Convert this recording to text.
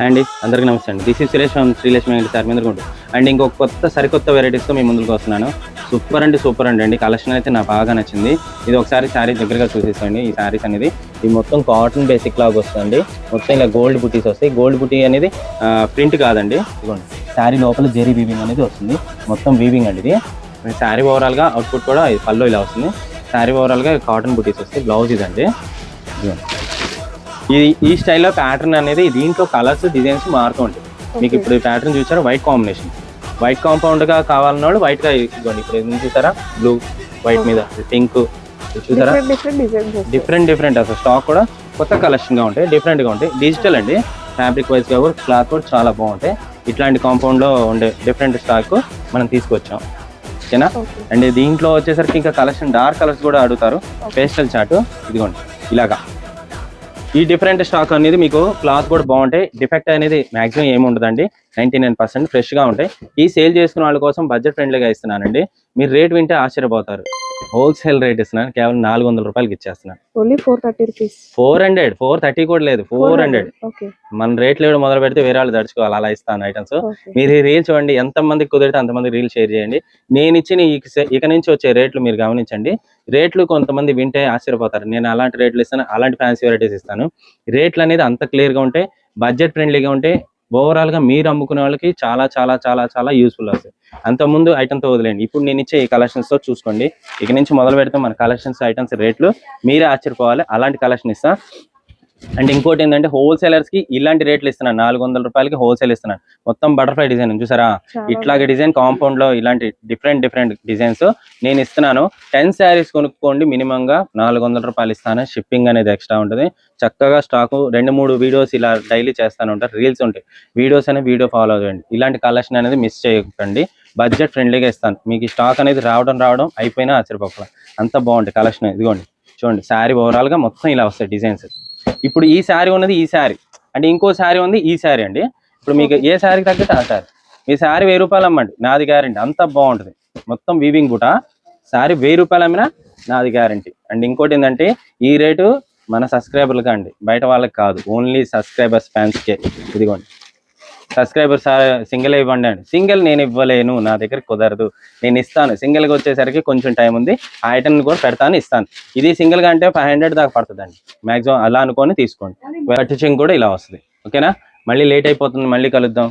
అండి అందరికీ నమస్తే అండి. This is Suresh from Srilakshmi అండి సార్ మీద. అండ్ ఇంకొక సరికొత్త వెరైటీస్తో మీ ముందుకు వస్తున్నాను. సూపర్ అండి కలెక్షన్ అయితే నాకు బాగా నచ్చింది. ఇది ఒకసారి శారీ దగ్గరగా చూసేసండి. ఈ శారీస్ అనేది ఇది మొత్తం కాటన్ బేసిక్ లాగా వస్తుంది. మొత్తం ఇలా గోల్డ్ బుటీస్ వస్తాయి. గోల్డ్ బుటీ అనేది ప్రింట్ కాదండి, ఇదిగోండి శారీ లోపల జెరీ వీవింగ్ అనేది వస్తుంది. మొత్తం వీవింగ్ అండి ఇది. శారీ ఓవరాల్గా అవుట్పుట్ కూడా పళ్ళు ఇలా వస్తుంది. శారీ ఓవరాల్గా కాటన్ బుటీస్ వస్తాయి. బ్లౌజ్ ఇదండి. ఈ స్టైల్లో ప్యాటర్న్ అనేది దీంట్లో కలర్స్ డిజైన్స్ మారుతూ ఉంటాయి. మీకు ఇప్పుడు ప్యాటర్న్ చూసారా, వైట్ కాంబినేషన్, వైట్ కాంపౌండ్గా కావాలన్న వాళ్ళు వైట్గా ఇవ్వండి. ఇప్పుడు ఏం చూసారా, బ్లూ వైట్ మీద పింక్ చూసారా, డిఫరెంట్ అసలు స్టాక్ కూడా కొత్త కలెక్షన్గా ఉంటాయి, డిఫరెంట్గా ఉంటాయి. డిజిటల్ అండి, ఫ్యాబ్రిక్ వైజ్గా కూడా క్లాత్ కూడా చాలా బాగుంటాయి. ఇట్లాంటి కాంపౌండ్లో ఉండే డిఫరెంట్ స్టాక్ మనం తీసుకొచ్చాం, ఓకేనా. అండ్ దీంట్లో వచ్చేసరికి ఇంకా కలెక్షన్ డార్క్ కలర్స్ కూడా అడుగుతారు. పేస్టల్ చార్ట్ ఇదిగోండి ఇలాగా. ఈ డిఫరెంట్ స్టాక్ అనేది మీకు క్లాత్ కూడా బాగుంటాయి. డిఫెక్ట్ అనేది మాక్సిమం ఏమి ఉండదండి. 99% ఫ్రెష్గా ఉంటాయి. ఈ సేల్ చేసుకున్న వాళ్ళ కోసం బడ్జెట్ ఫ్రెండ్లీగా ఇస్తున్నానండి. మీరు రేట్ వింటే ఆశ్చర్యపోతారు. హోల్సేల్ రేట్ ఇస్తున్నాను, కేవలం 400 రూపాయలకి ఇచ్చేస్తున్నాను. Only 430 rupees. 400, 430 కూడా లేదు, 400. మన రేట్లు ఏడు మొదలు పెడితే వేరే వాళ్ళు దడుచుకోవాలి, అలా ఇస్తాను ఐటమ్స్. మీరు ఈ రీల్ చూడండి, ఎంత మందికి కుదిరితే అంతమంది రీల్ షేర్ చేయండి. నేను ఇచ్చిన ఇక నుంచి వచ్చే రేట్లు మీరు గమనించండి. రేట్లు కొంతమంది వింటే ఆశ్చర్యపోతారు. నేను అలాంటి రేట్లు ఇస్తాను, అలాంటి ఫ్యాన్సీ వెరైటీస్ ఇస్తాను. రేట్లు అనేది అంత క్లియర్గా ఉంటాయి, బడ్జెట్ ఫ్రెండ్లీగా ఉంటాయి. ఓవరాల్ గా మీరు అమ్ముకునే వాళ్ళకి చాలా చాలా చాలా చాలా యూస్ఫుల్ అవుతాయి. అంతకుముందు ఐటమ్తో వదిలేండి, ఇప్పుడు నేను ఇచ్చే ఈ కలెక్షన్స్ తో చూసుకోండి. ఇక నుంచి మొదలు పెడితే మన కలెక్షన్స్ ఐటమ్స్ రేట్లు మీరే ఆశ్చర్యపోవాలి, అలాంటి కలెక్షన్ ఇస్తా. అండ్ ఇంకోటి ఏంటంటే హోల్సేలర్స్ కి ఇలాంటి రేట్లు ఇస్తున్నాను. 400 రూపాయలకి హోల్సేల్ ఇస్తున్నాను. మొత్తం బటర్ఫ్లై డిజైన్ చూసారా, ఇట్లాగే డిజైన్ కాంపౌండ్ లో ఇలాంటి డిఫరెంట్ డిజైన్స్ నేను ఇస్తున్నాను. 10 శారీస్ కొనుక్కోండి, మినిమం గా 400 రూపాయలు ఇస్తాను. షిప్పింగ్ అనేది ఎక్స్ట్రా ఉంటుంది. చక్కగా స్టాక్ 2-3 వీడియోస్ ఇలా డైలీ చేస్తాను ఉంటారు, రీల్స్ ఉంటాయి, వీడియోస్ అనేది వీడియో ఫాలో అవ్వండి. ఇలాంటి కలెక్షన్ అనేది మిస్ చేయకండి, బడ్జెట్ ఫ్రెండ్లీగా ఇస్తాను. మీకు స్టాక్ అనేది రావడం అయిపోయినా ఆశ్చర్యపోవాలి, అంత బాగుంటుంది కలెక్షన్. ఇదిగోండి చూడండి, శారీ ఓవరాల్ గా మొత్తం ఇలా వస్తాయి డిజైన్స్. ఇప్పుడు ఈ శారీ ఉన్నది ఈ శారీ అంటే ఇంకో శారీ ఉంది ఈ శారీ అండి. ఇప్పుడు మీకు ఏ శారీకి తగ్గట్టు ఆ శారీ. మీ శారీ 1000 రూపాయలు అమ్మండి, నాది గ్యారంటీ, అంత బాగుంటుంది. మొత్తం వీవింగ్ బుట, శారీ 1000 రూపాయలు అమ్మినా నాది గ్యారంటీ. అండ్ ఇంకోటి ఏంటంటే ఈ రేటు మన సబ్స్క్రైబర్లకి అండి, బయట వాళ్ళకి కాదు, ఓన్లీ సబ్స్క్రైబర్స్ ఫ్యాన్స్కే. ఇదిగోండి సబ్స్క్రైబర్ సింగిల్ ఇవ్వండి అండి. సింగిల్ నేను ఇవ్వలేను, నా దగ్గర కుదరదు, నేను ఇస్తాను. సింగిల్గా వచ్చేసరికి కొంచెం టైం ఉంది, ఆ ఐటమ్ కూడా పెడతాను, ఇస్తాను. ఇది సింగిల్గా అంటే 500 దాకా పడుతుందండి మ్యాక్సిమం, అలా అనుకొని తీసుకోండి. పట్టించింగ్ కూడా ఇలా వస్తుంది, ఓకేనా. మళ్ళీ లేట్ అయిపోతుంది, మళ్ళీ కలుద్దాం.